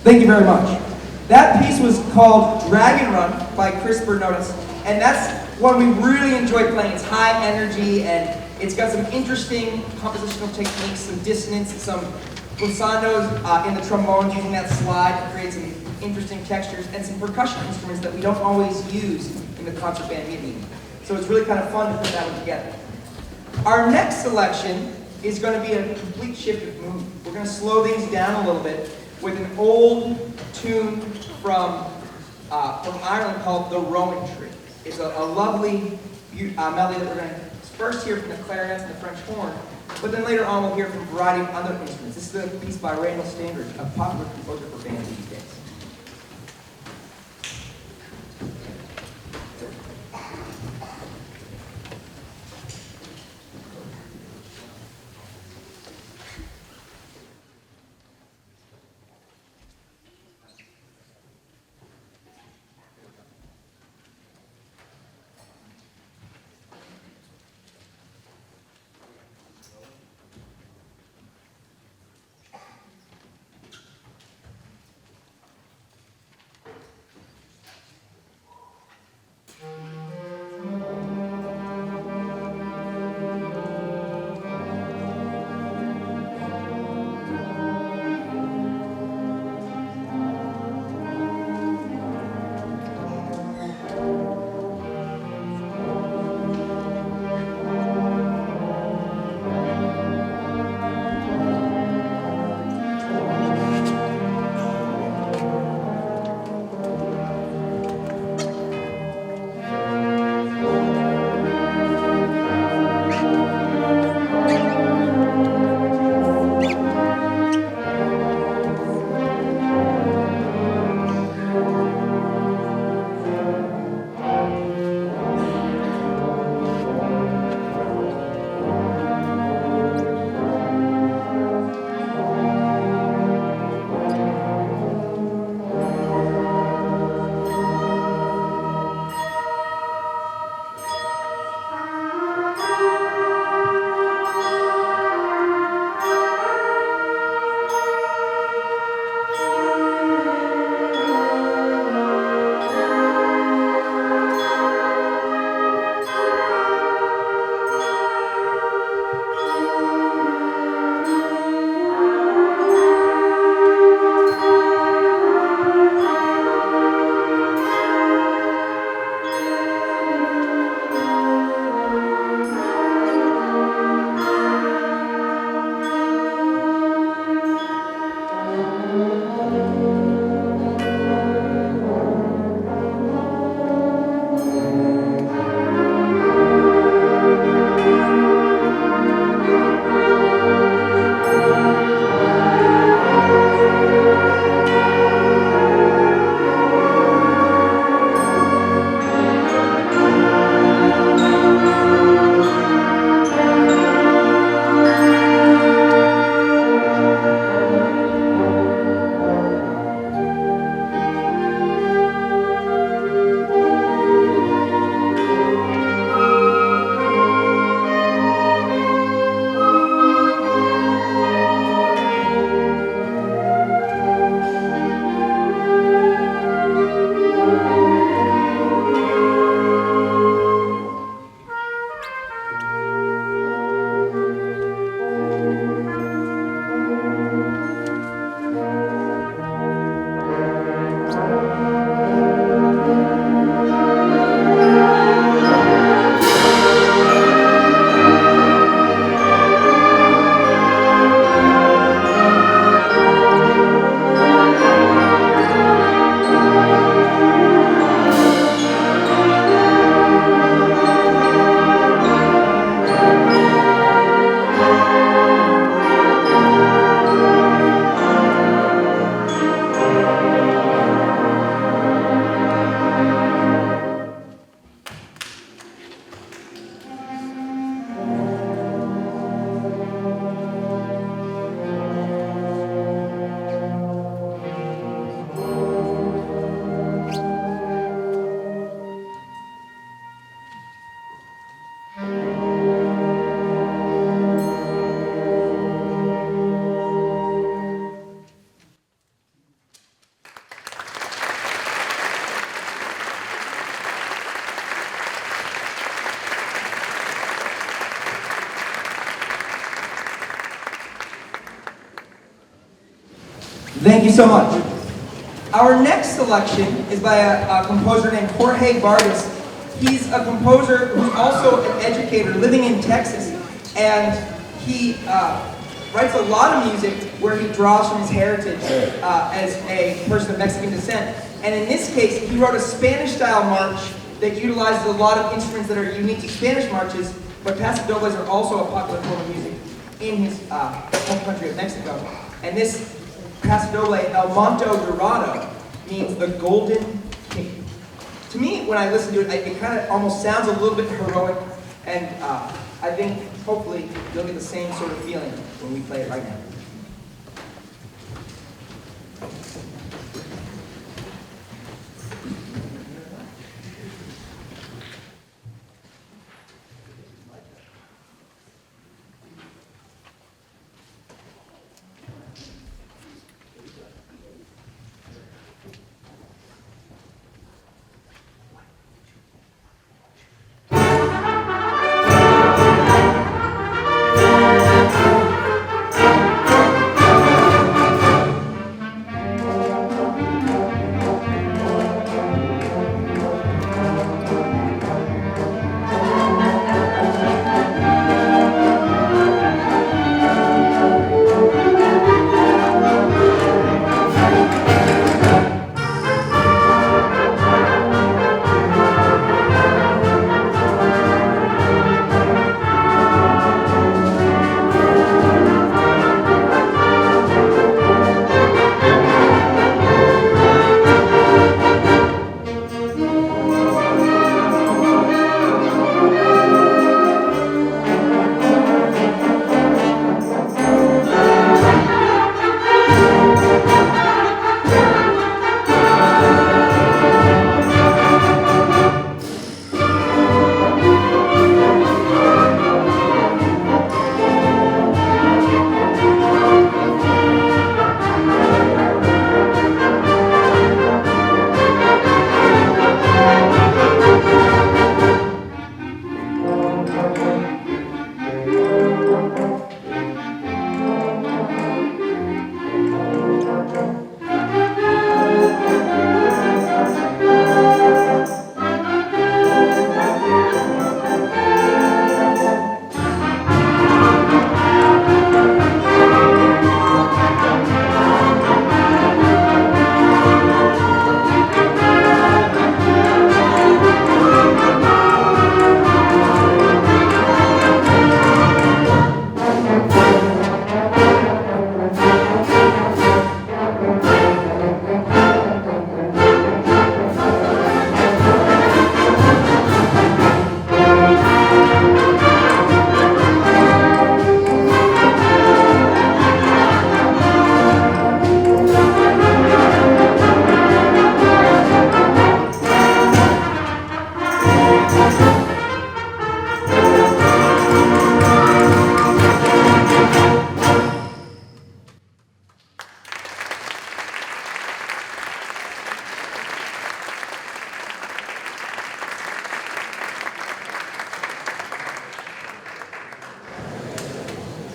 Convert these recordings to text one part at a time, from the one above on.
Thank you very much. That piece was called Dragon Run by Chris Bernotis, and that's one we really enjoy playing. It's high energy, and it's got some interesting compositional techniques, some dissonance, some glissandos in the trombones using that slide to create some interesting textures, and some percussion instruments that we don't always use in the concert band meeting. So it's really kind of fun to put that one together. Our next selection is going to be a complete shift of mood. We're going to slow things down a little bit with an old tune from Ireland called The Rowan Tree. It's a lovely melody that we're going to first hear from the clarinets and the French horn, but then later on we'll hear from a variety of other instruments. This is a piece by Randall Standridge, a popular composer for bands these days. Thank you so much. Our next selection is by a composer named Jorge Vargas. He's a composer who's also an educator living in Texas, and he writes a lot of music where he draws from his heritage as a person of Mexican descent. And in this case, he wrote a Spanish-style march that utilizes a lot of instruments that are unique to Spanish marches, but pasodobles are also a popular form of music in his home country of Mexico. And this pasodoble, El Manto Dorado, means the golden king. To me, when I listen to it, it kind of almost sounds a little bit heroic, and I think hopefully you'll get the same sort of feeling when we play it right now.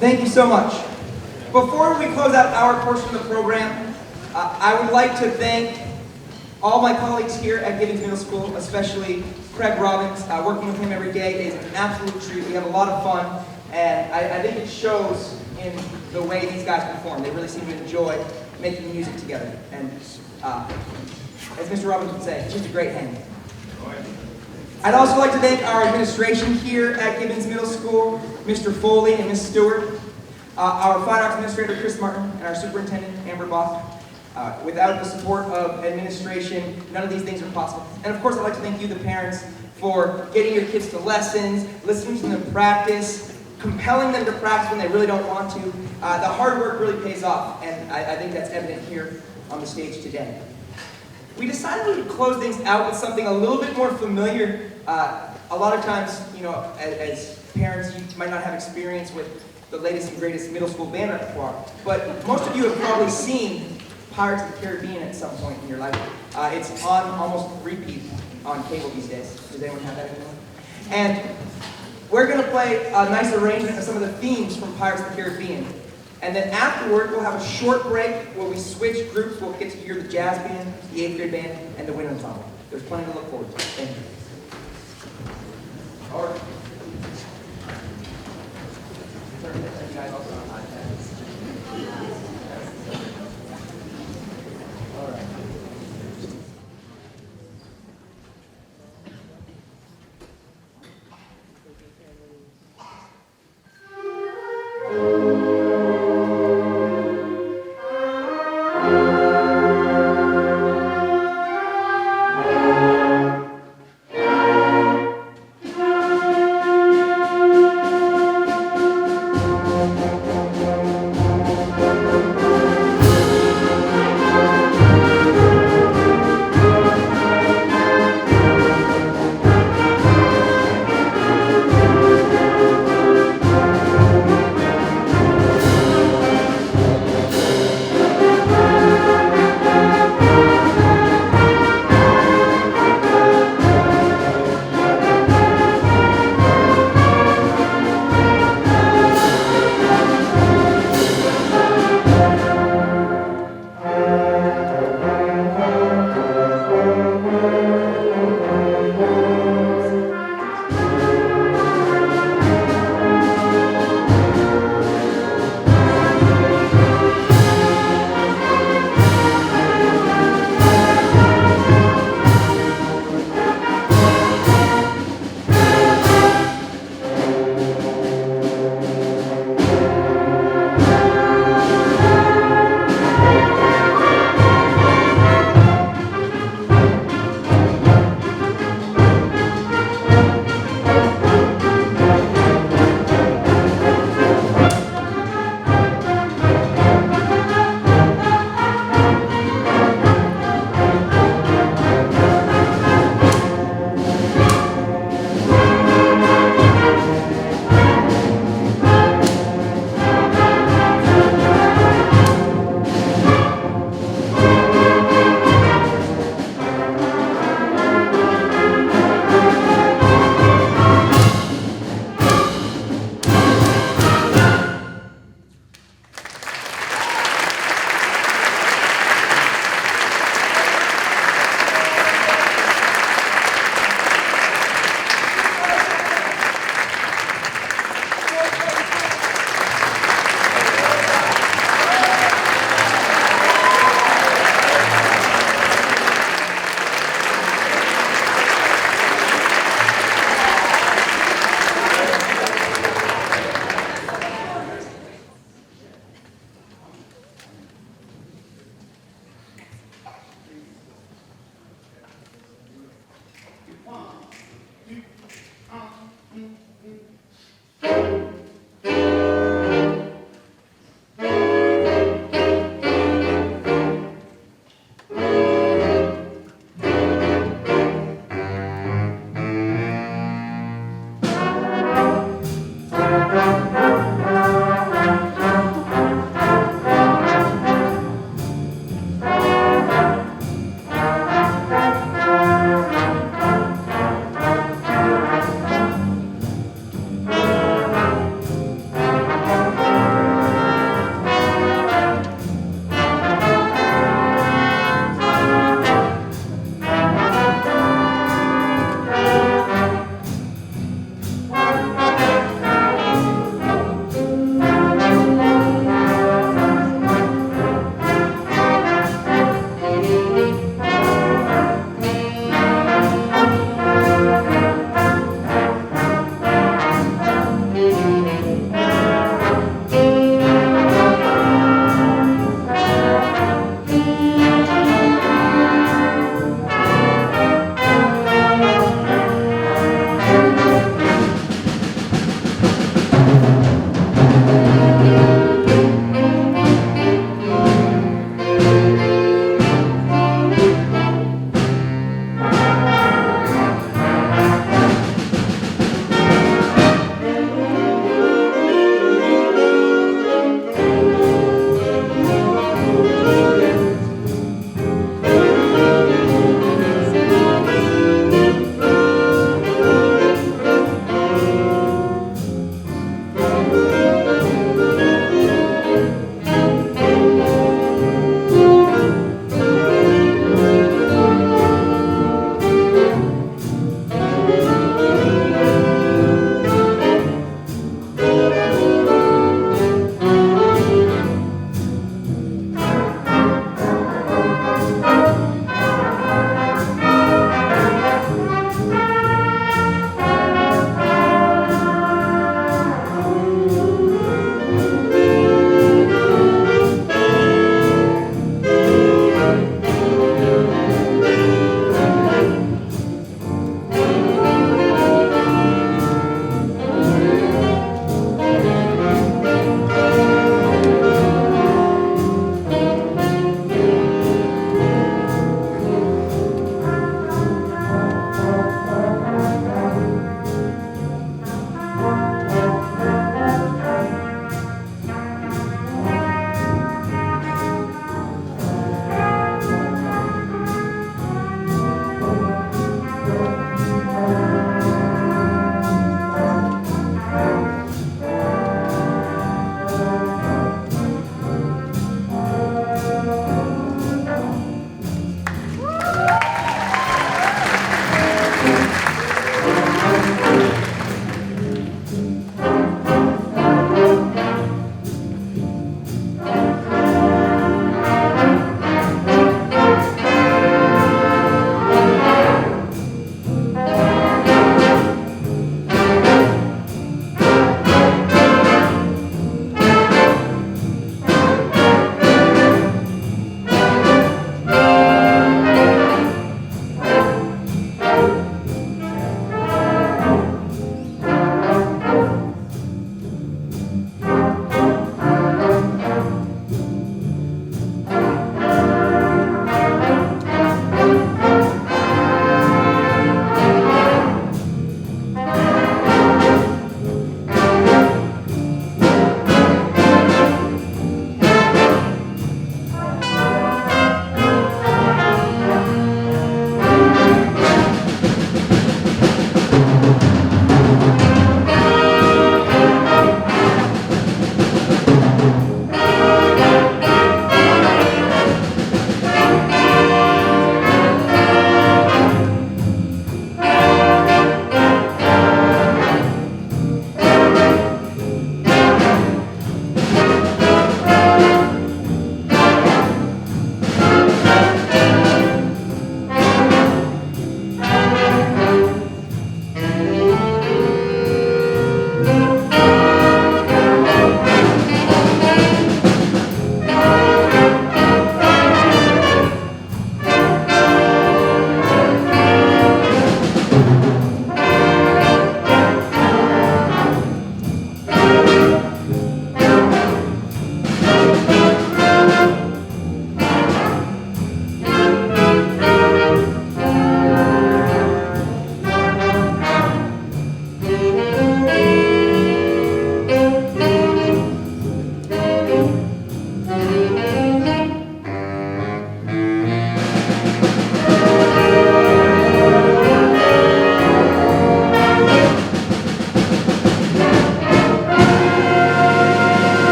Thank you so much. Before we close out our portion of the program, I would like to thank all my colleagues here at Gibbons Middle School, especially Craig Robbins. Working with him every day is an absolute treat. We have a lot of fun, and I think it shows in the way these guys perform. They really seem to enjoy making music together. And as Mr. Robbins would say, it's just a great hang. I'd also like to thank our administration here at Gibbons Middle School, Mr. Foley and Ms. Stewart, our Fine Arts Administrator, Chris Martin, and our Superintendent, Amber Both. Without the support of administration, none of these things are possible. And of course, I'd like to thank you, the parents, for getting your kids to lessons, listening to them practice, compelling them to practice when they really don't want to. The hard work really pays off, and I think that's evident here on the stage today. We decided we would close things out with something a little bit more familiar. A lot of times, you know, as parents, you might not have experience with the latest and greatest middle school band repertoire, but most of you have probably seen Pirates of the Caribbean at some point in your life. It's on almost repeat on cable these days. Does anyone have that anymore? And we're going to play a nice arrangement of some of the themes from Pirates of the Caribbean. And then afterward, we'll have a short break where we switch groups. We'll get to hear the jazz band, the 8th grade band, and the wind ensemble. There's plenty to look forward to. Thank you. All right. You guys also on iPads. All right.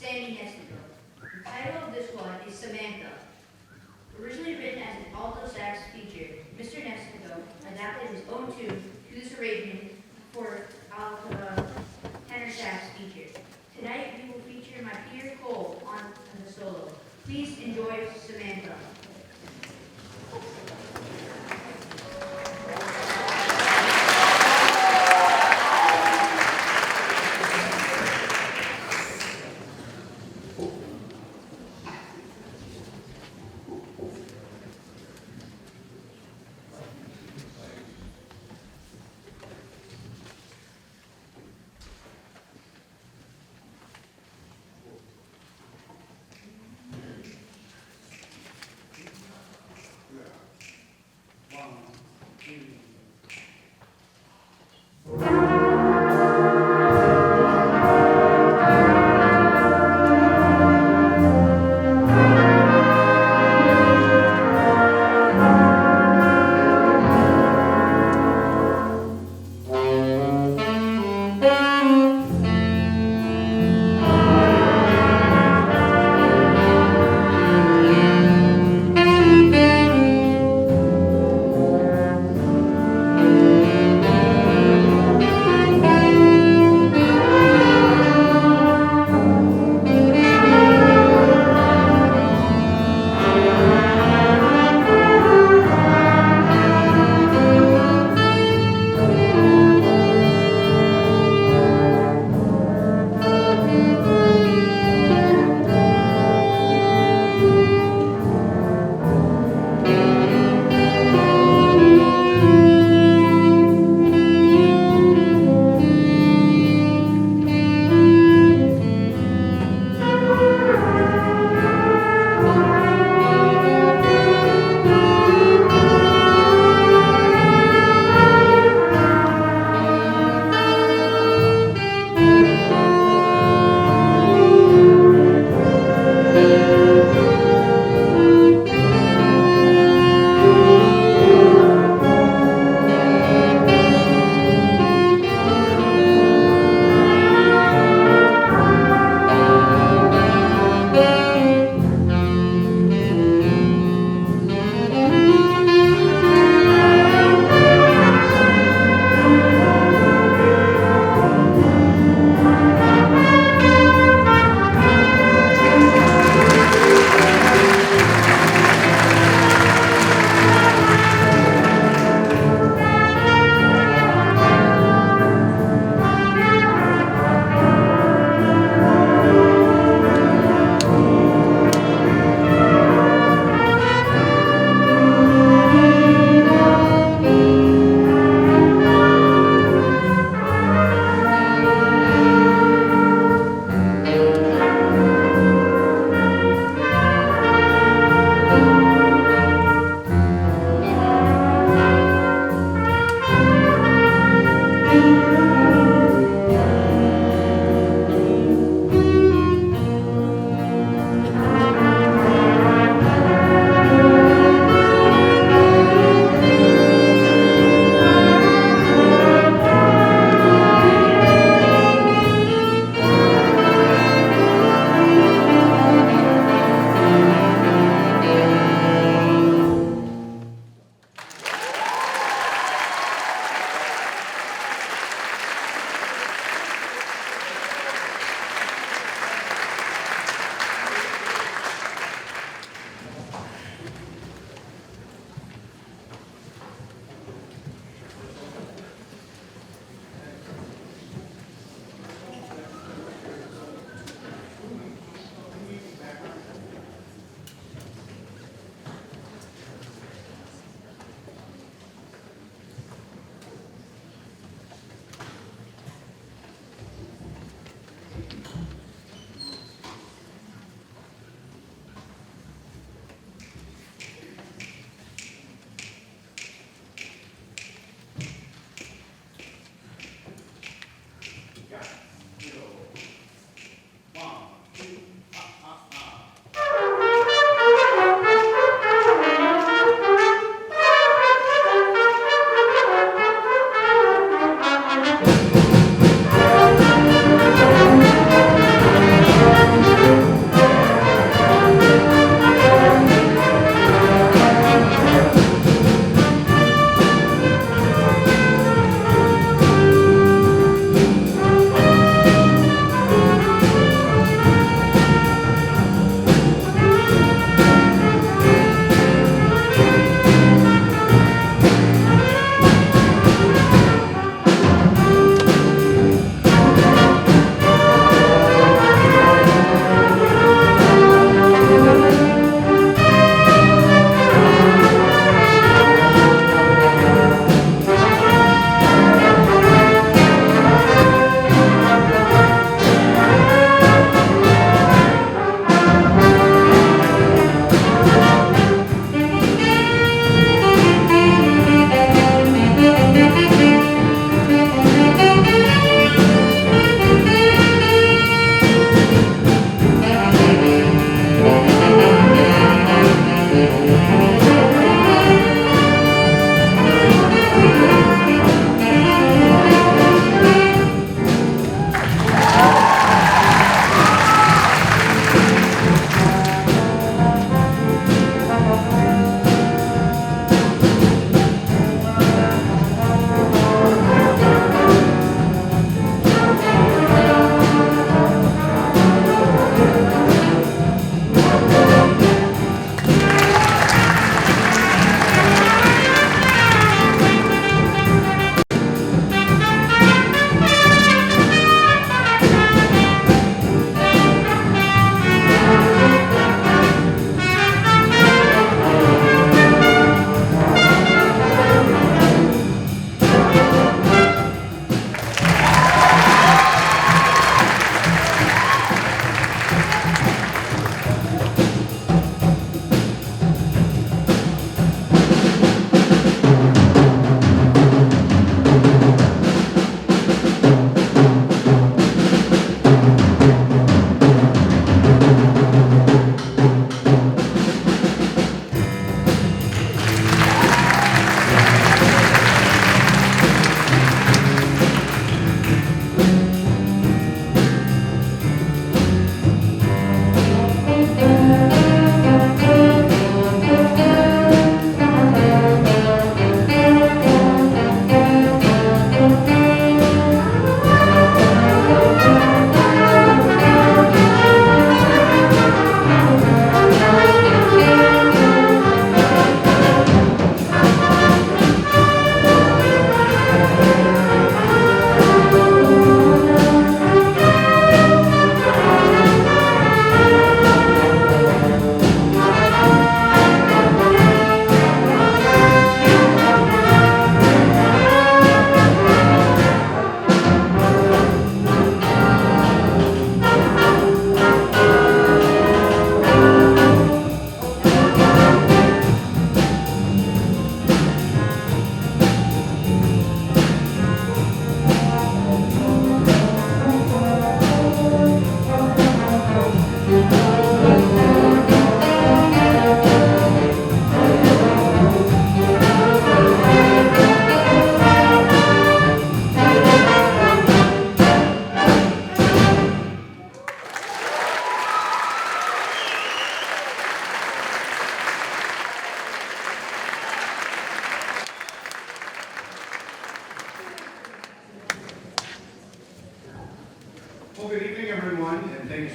standing next to her. The title of this one is Samantha. Originally written as an alto sax feature, Mr. Nestico adapted his own tune to this arrangement for tenor sax feature. Tonight we will feature my Peter Cole on the solo. Please enjoy Samantha.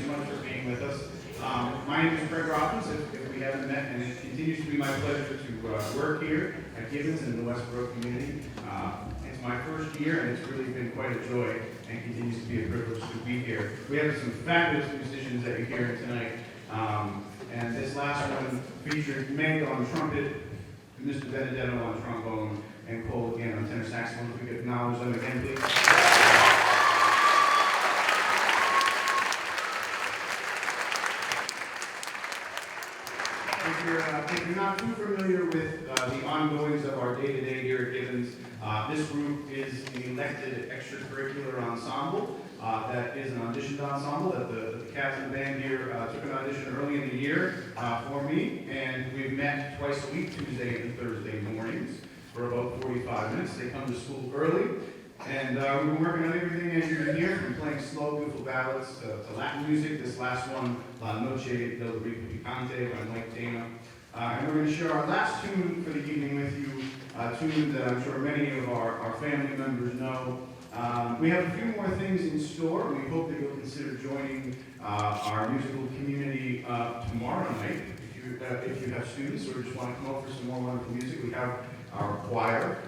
so much for being with us. My name is Craig Robbins, if we haven't met, and it continues to be my pleasure to work here at Gibbons in the Westboro community. It's my first year, and it's really been quite a joy, and continues to be a privilege to be here. We have some fabulous musicians that you're hearing tonight, and this last one featured Meg on trumpet, Mr. Benedetto on trombone, and Cole again on tenor saxophone. If we could acknowledge them again, please. If you're not too familiar with the ongoings of our day-to-day here at Gibbons, this group is an elected extracurricular ensemble that is an auditioned ensemble that the cast and band here took an audition early in the year for me, and we've met twice a week, Tuesday and Thursday mornings, for about 45 minutes. They come to school early, and we've been working on everything as you're here, from playing slow, beautiful ballads to Latin music. This last one, La Noche del Rico Picante by Mike Dana. And we're going to share our last tune for the evening with you, a tune that I'm sure many of our family members know. We have a few more things in store. We hope that you'll consider joining our musical community tomorrow night. If you have students or just want to come over for some more wonderful music, we have our choir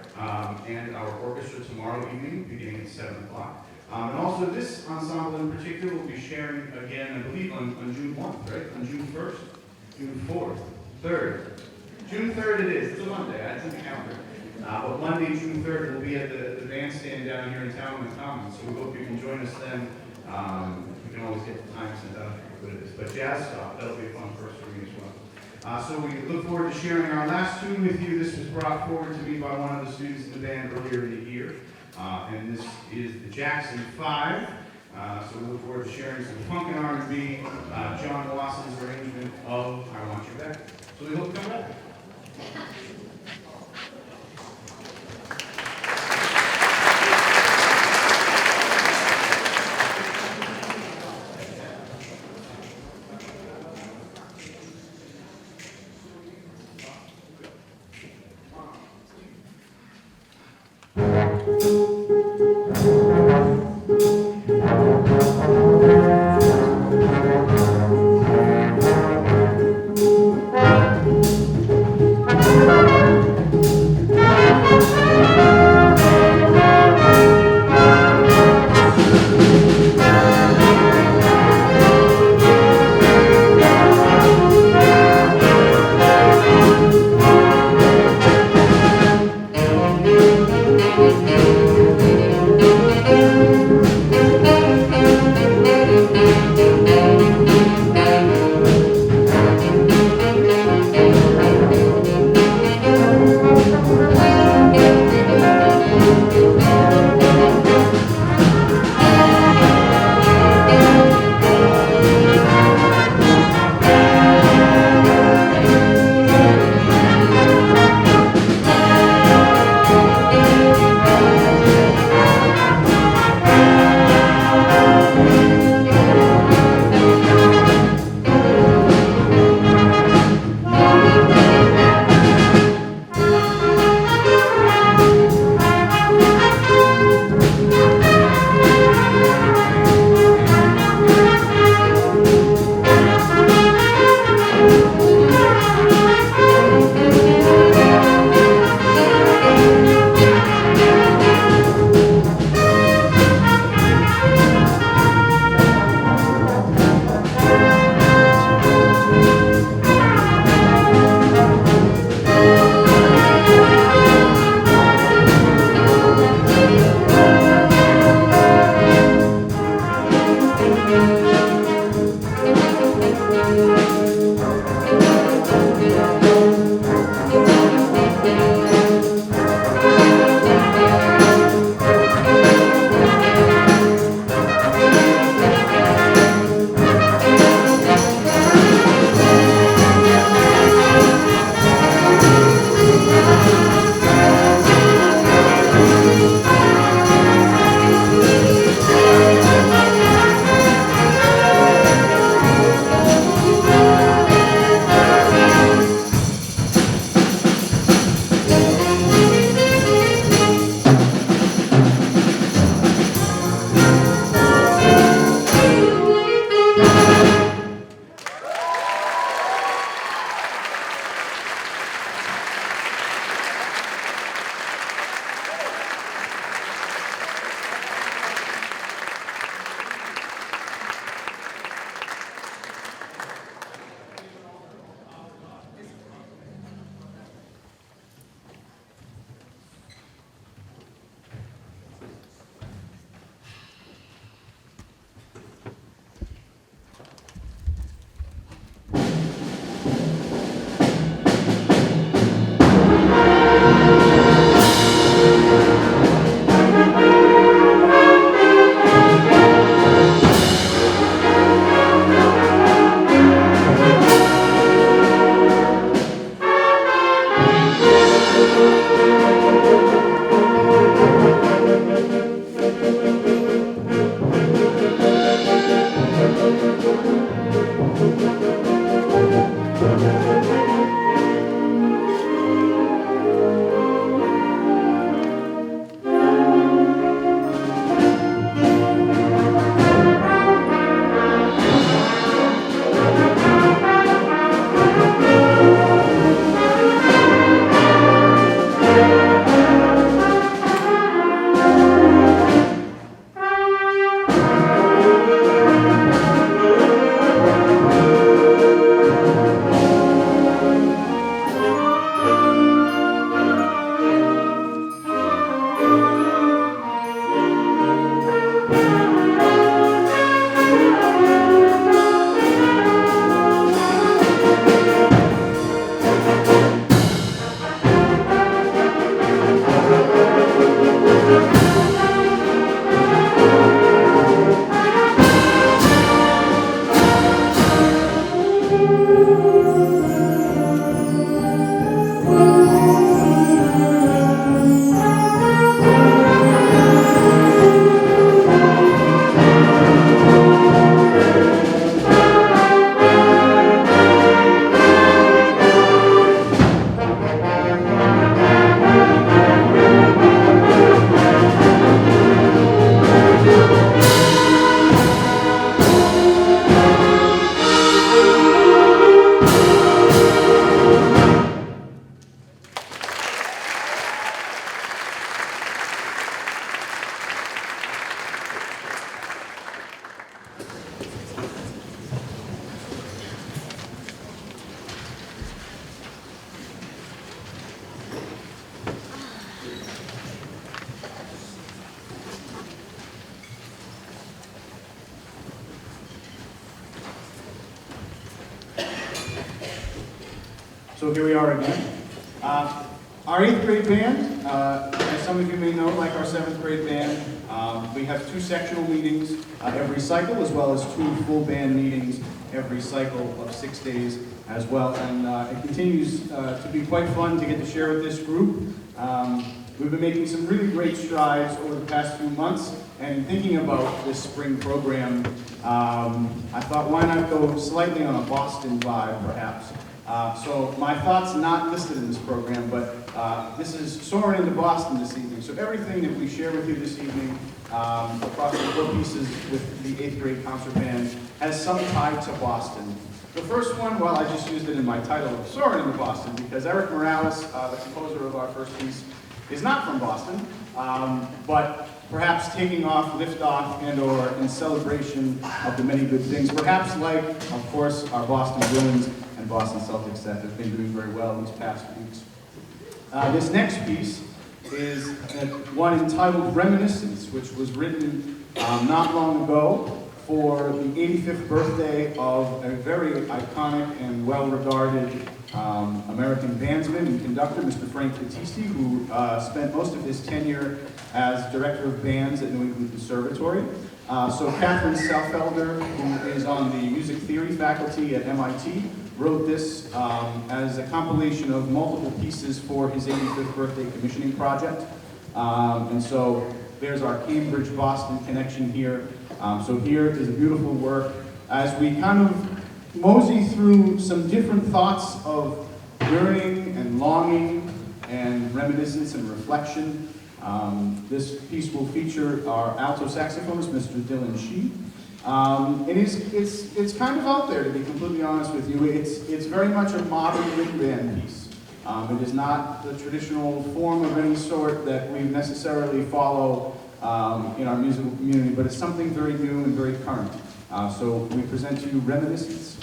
and our orchestra tomorrow evening, beginning at 7 o'clock. And also this ensemble in particular will be sharing again, I believe, on June 1st, right? On June 1st, June 4th, 3rd. June 3rd it is. It's a Monday. I didn't count it. But Monday, June 3rd, we'll be at the bandstand down here in town in the Commons, so we hope you can join us then. We can always get the time sent out if what it is. But jazz stop, that'll be a fun first for me as well. So we look forward to sharing our last tune with you. This was brought forward to me by one of the students in the band earlier in the year. And this is the Jackson 5. So we look forward to sharing some funk and R&B, John Wasson's arrangement of I Want You Back. So we hope you come back. So here we are again. Our 8th grade band, as some of you may know, like our 7th grade band, we have 2 sectional meetings every cycle, as well as 2 full band meetings every cycle of 6 days as well. And it continues to be quite fun to get to share with this group. We've been making some really great strides over the past few months, and thinking about this spring program, I thought, why not go slightly on a Boston vibe, perhaps? So my thoughts not listed in this program, but this is soaring into Boston this evening. So everything that we share with you this evening across the 4 pieces with the 8th grade concert band has some tie to Boston. The first one, well, I just used it in my title of Soaring into Boston because Eric Morales, the composer of our first piece, is not from Boston, but perhaps taking off, lift off, and or in celebration of the many good things, perhaps like, of course, our Boston Bruins and Boston Celtics that have been doing very well these past weeks. This next piece is one entitled Reminiscence, which was written not long ago for the 85th birthday of a very iconic and well-regarded American bandsman and conductor, Mr. Frank Battisti, who spent most of his tenure as director of bands at New England Conservatory. So Catherine Selfelder, who is on the music theory faculty at MIT, wrote this as a compilation of multiple pieces for his 85th birthday commissioning project. And so there's our Cambridge-Boston connection here. So here is a beautiful work as we kind of mosey through some different thoughts of yearning and longing and reminiscence and reflection. This piece will feature our alto saxophonist, Mr. Dylan Shee. It's kind of out there, to be completely honest with you. It's very much a modern big band piece. It is not the traditional form of any sort that we necessarily follow in our musical community, but it's something very new and very current. So we present to you Reminiscence.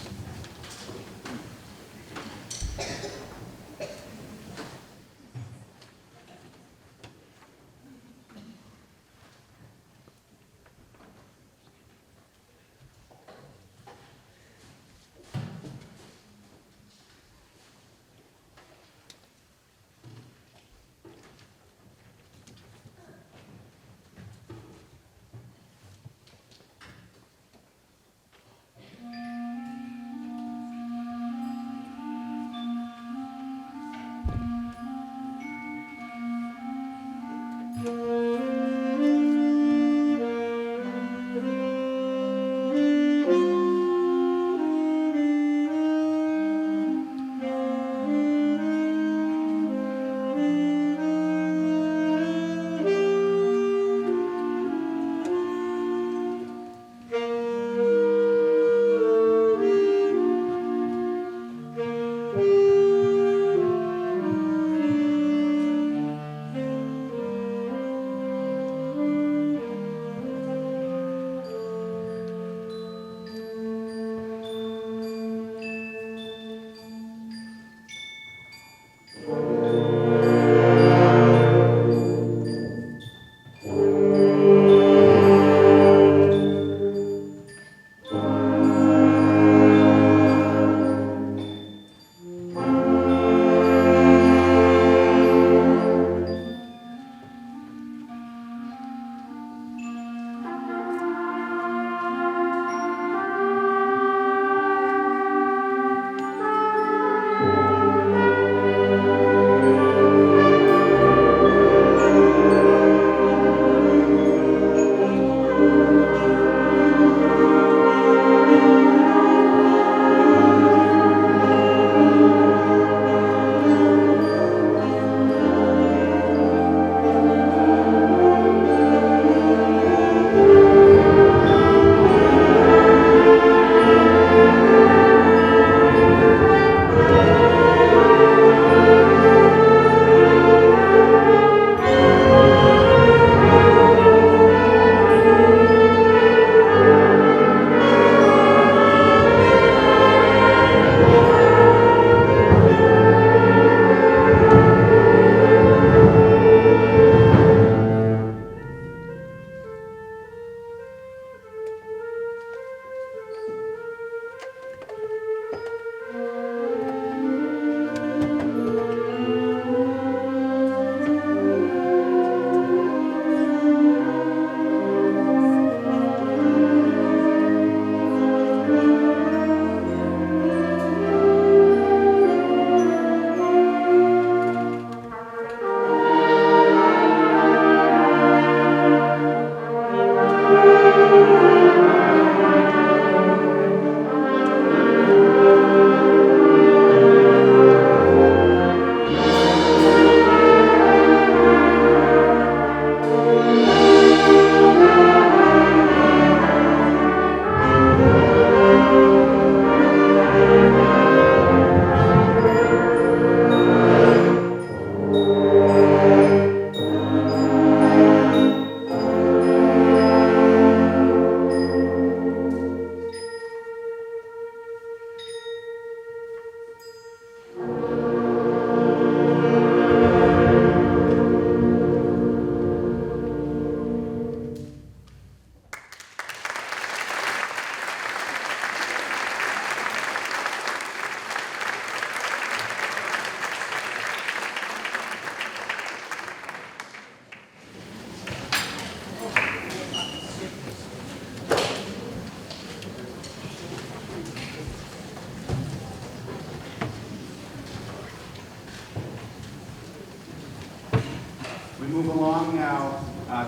move along now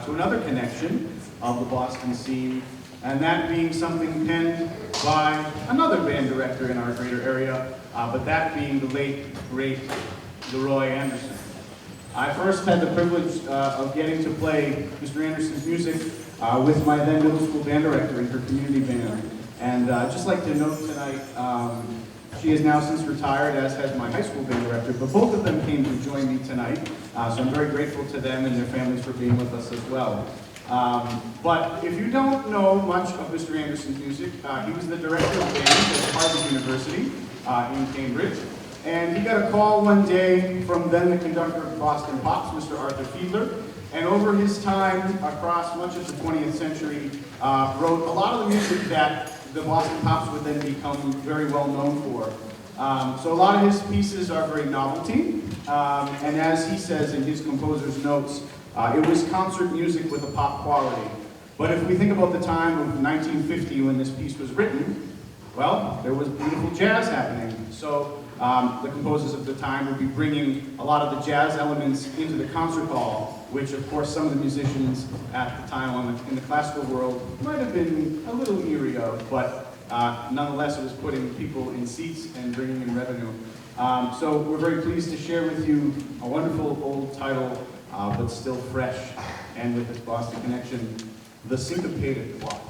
to another connection of the Boston scene, and that being something penned by another band director in our greater area, but that being the late, great Leroy Anderson. I first had the privilege of getting to play Mr. Anderson's music with my then middle school band director in her community band. And I'd just like to note tonight, she has now since retired, as has my high school band director, but both of them came to join me tonight. So I'm very grateful to them and their families for being with us as well. But if you don't know much of Mr. Anderson's music, he was the director of bands at Harvard University in Cambridge. And he got a call one day from then the conductor of Boston Pops, Mr. Arthur Fiedler, and over his time across much of the 20th century, wrote a lot of the music that the Boston Pops would then become very well known for. So a lot of his pieces are very novelty, and as he says in his composer's notes, it was concert music with a pop quality. But if we think about the time of 1950 when this piece was written, well, there was beautiful jazz happening. So the composers of the time would be bringing a lot of the jazz elements into the concert hall, which of course some of the musicians at the time in the classical world might have been a little leery of, but nonetheless it was putting people in seats and bringing in revenue. So we're very pleased to share with you a wonderful old title, but still fresh, and with this Boston connection, The Syncopated Plot.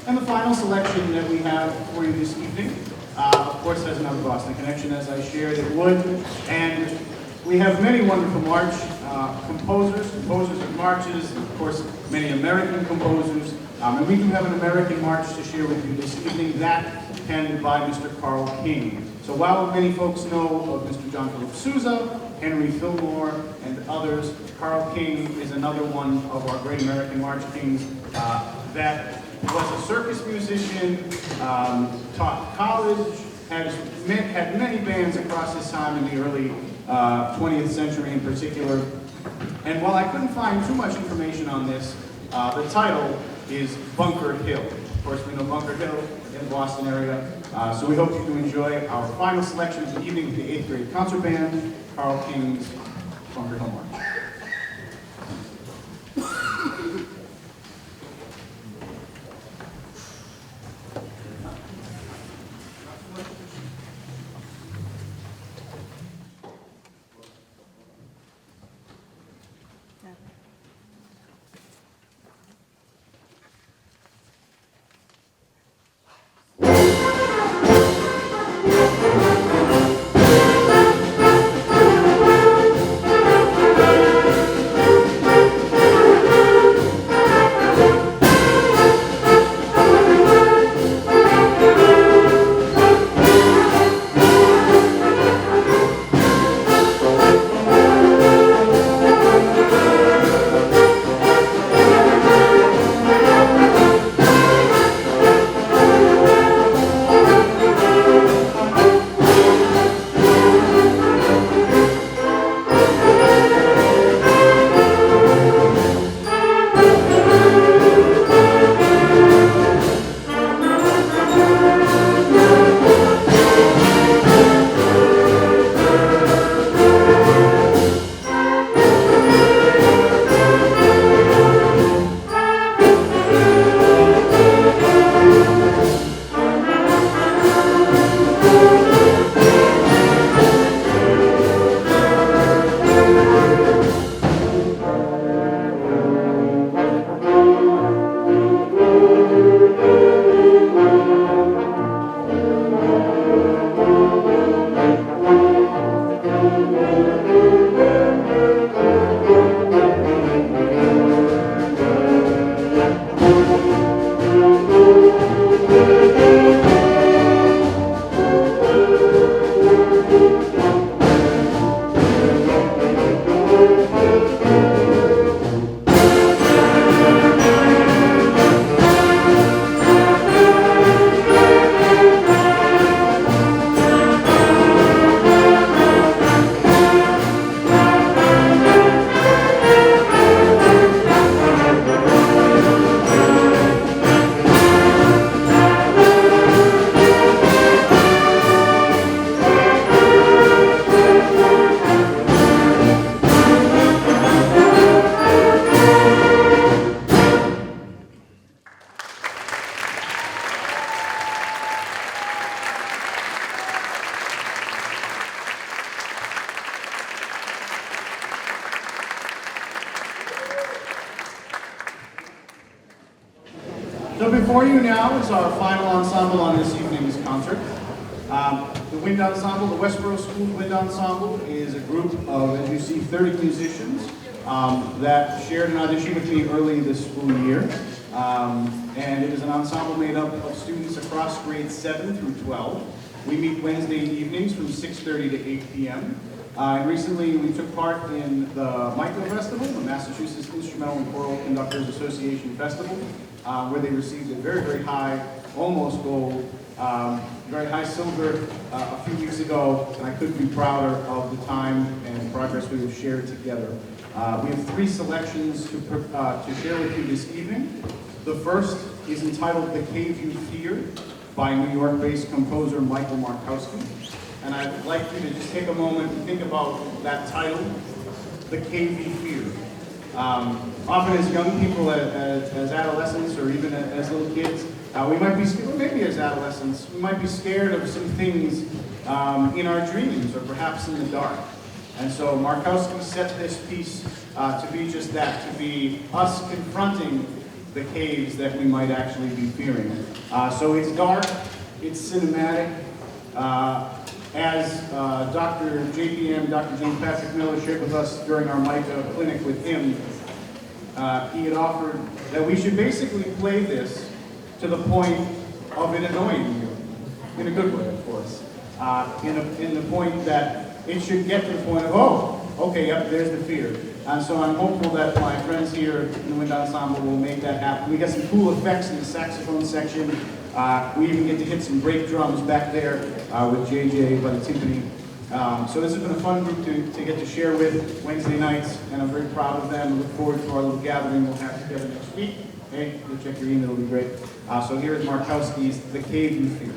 And the final selection that we have for you this evening, of course, has another Boston connection, as I shared it would. And We have many wonderful march composers of marches, and of course, many American composers. And we do have an American march to share with you this evening, that penned by Mr. Carl King. So while many folks know of Mr. John Philip Sousa, Henry Fillmore, and others, Carl King is another one of our great American march kings that was a circus musician, taught college, had many bands across his time in the early 20th century in particular. And while I couldn't find too much information on this, the title is Bunker Hill. Of course, we know Bunker Hill in the Boston area. So we hope you do enjoy our final selection of the evening with the 8th grade concert band, Carl King's Bunker Hill March. So before you now is our final ensemble on this evening's concert. The Wind Ensemble, the Westboro School Wind Ensemble, is a group of, as you see, 30 musicians that shared an audition with me early this school year. And it is an ensemble made up of students across grades 7 through 12. We meet Wednesday evenings from 6:30 to 8 p.m. And recently we took part in the Micro Festival, the Massachusetts Instrumental and Choral Conductors Association Festival, where they received a very, very high, almost gold, very high silver a few weeks ago, and I couldn't be prouder of the time and progress we have shared together. We have 3 selections to share with you this evening. The first is entitled The Cave You Fear by New York-based composer Michael Markowski. And I'd like you to just take a moment and think about that title, The Cave You Fear. Often as young people, as adolescents, or even as little kids, we might be, or maybe as adolescents, we might be scared of some things in our dreams, or perhaps in the dark. And so Markowski set this piece to be just that, to be us confronting the caves that we might actually be fearing. So it's dark, it's cinematic, As Dr. JPM, Dr. James Patrick Miller shared with us during our MICA clinic with him, he had offered that we should basically play this to the point of it annoying you, in a good way, of course. In the point that it should get to the point of, oh, okay, yep, there's the fear. And so I'm hopeful that my friends here in the wind ensemble will make that happen. We got some cool effects in the saxophone section. We even get to hit some break drums back there with JJ by the timpani. So this has been a fun group to get to share with Wednesday nights, and I'm very proud of them. I look forward to our little gathering we'll have together next week. Hey, you'll check your email, it'll be great. So here is Markowski's The Cave You Fear.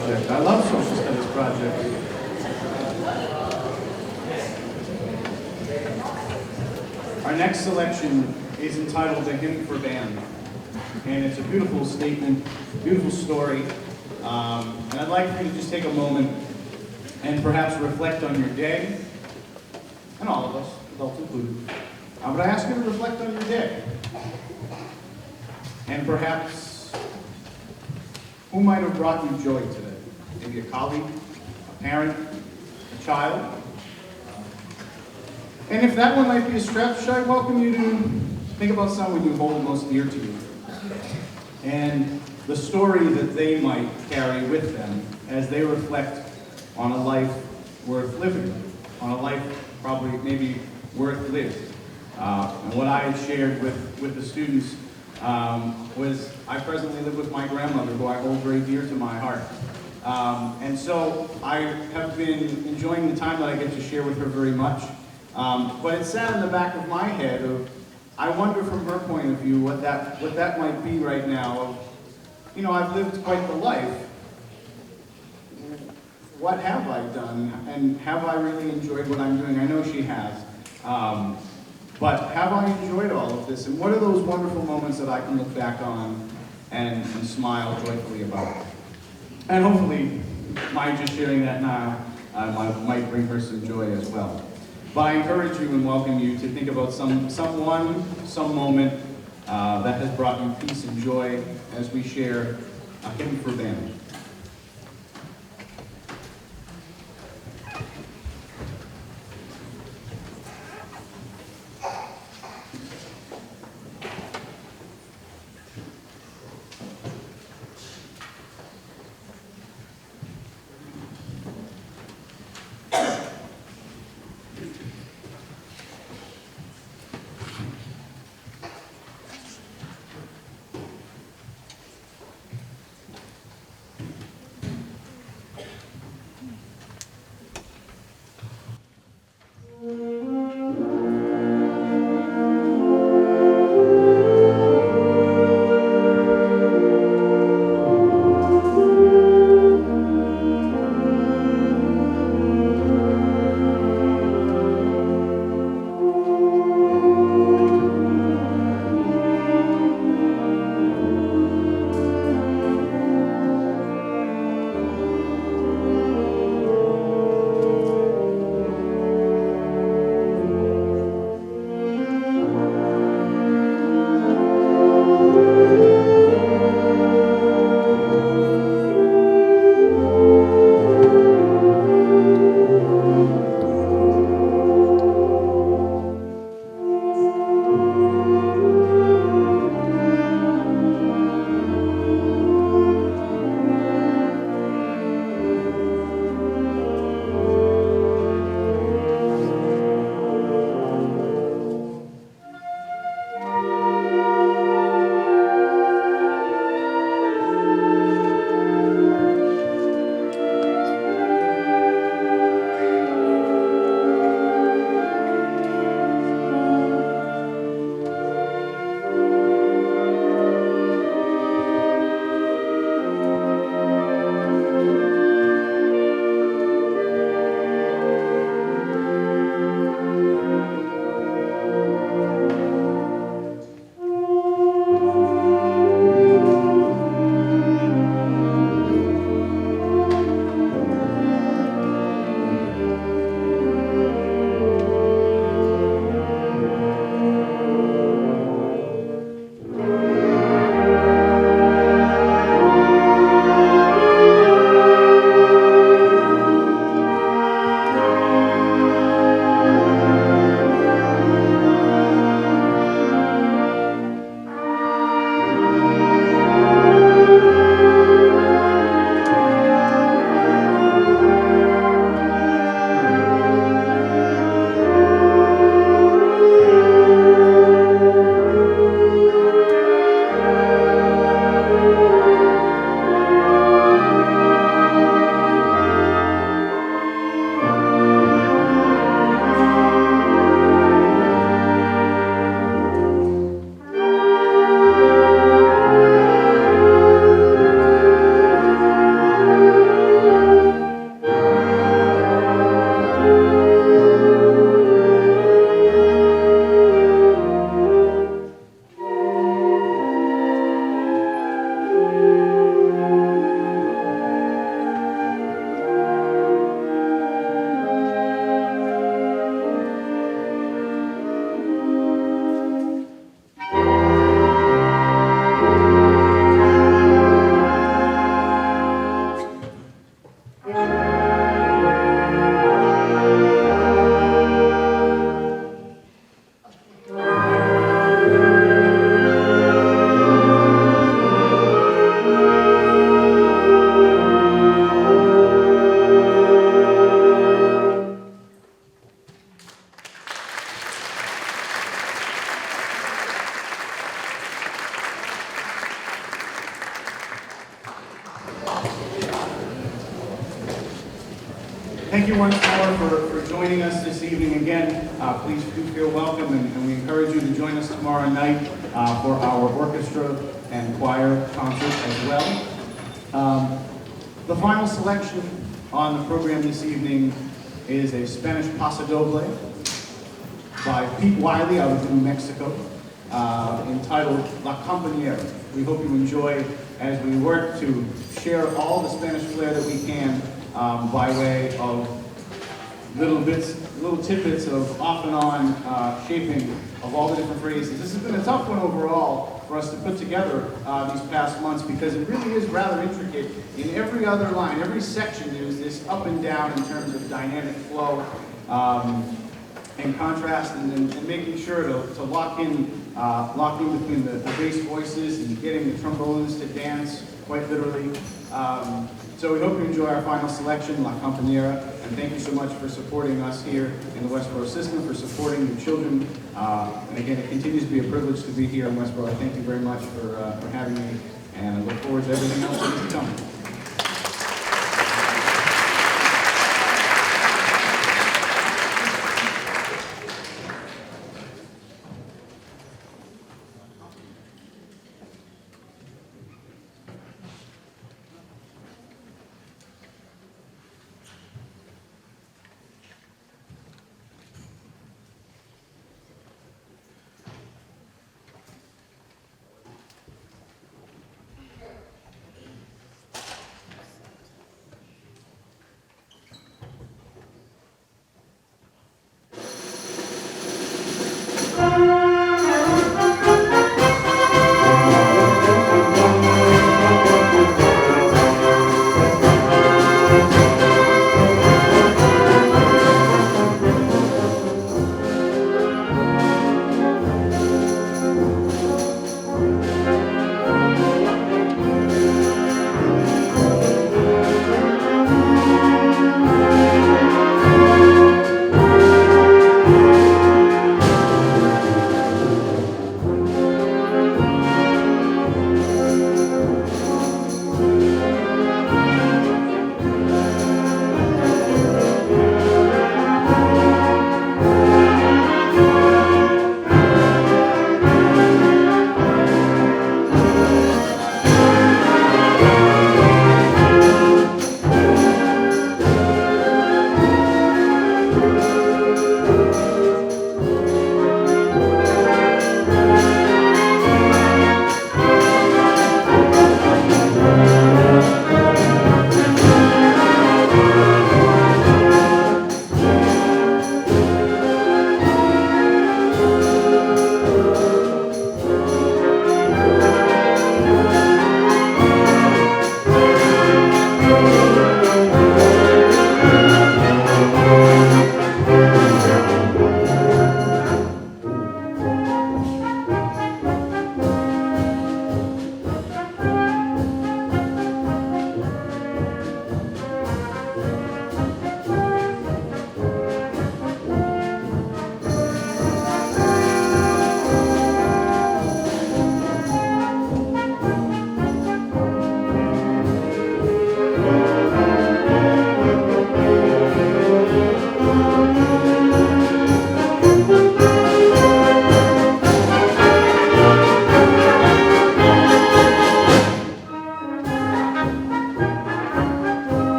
project. I love social studies projects. Our next selection is entitled "A Hymn for Band," and it's a beautiful statement, beautiful story. And I'd like for you to just take a moment and perhaps reflect on your day, and all of us, adults included. But I ask you to reflect on your day, and perhaps who might have brought you joy today? Maybe a colleague, a parent, a child. And if that one might be a stretch, I welcome you to think about someone you hold most dear to you, and the story that they might carry with them as they reflect on a life worth living, on a life probably maybe worth lived. And what I had shared with the students was I presently live with my grandmother, who I hold very dear to my heart. And so I have been enjoying the time that I get to share with her very much. But it sat in the back of my head of, I wonder from her point of view what that might be right now of, you know, I've lived quite the life. What have I done? And have I really enjoyed what I'm doing? I know she has. But have I enjoyed all of this? And what are those wonderful moments that I can look back on and smile joyfully about? And hopefully, my just sharing that now might bring her some joy as well. But I encourage you and welcome you to think about someone, some moment that has brought you peace and joy as we share a hymn for band. Thank you once more for joining us this evening again. Please do feel welcome, and we encourage you to join us tomorrow night for our orchestra and choir concert as well. The final selection on the program this evening is a Spanish Paso Doble by Pete Wiley out of New Mexico, entitled La Compañera. We hope you enjoy as we work to share all the Spanish flair that we can by way of little tidbits of off and on shaping of all the different phrases. This has been a tough one overall for us to put together these past months because it really is rather intricate. In every other line, every section, there's this up and down in terms of dynamic flow and contrast, and making sure to lock in between the bass voices and getting the trombones to dance quite literally. So we hope you enjoy our final selection, La Compañera, and thank you so much for supporting us here in the Westboro system, for supporting your children. And again, it continues to be a privilege to be here in Westboro. Thank you very much for having me, and I look forward to everything else that is to come.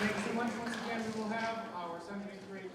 Thank you so much. Once again, we will have our 7th grade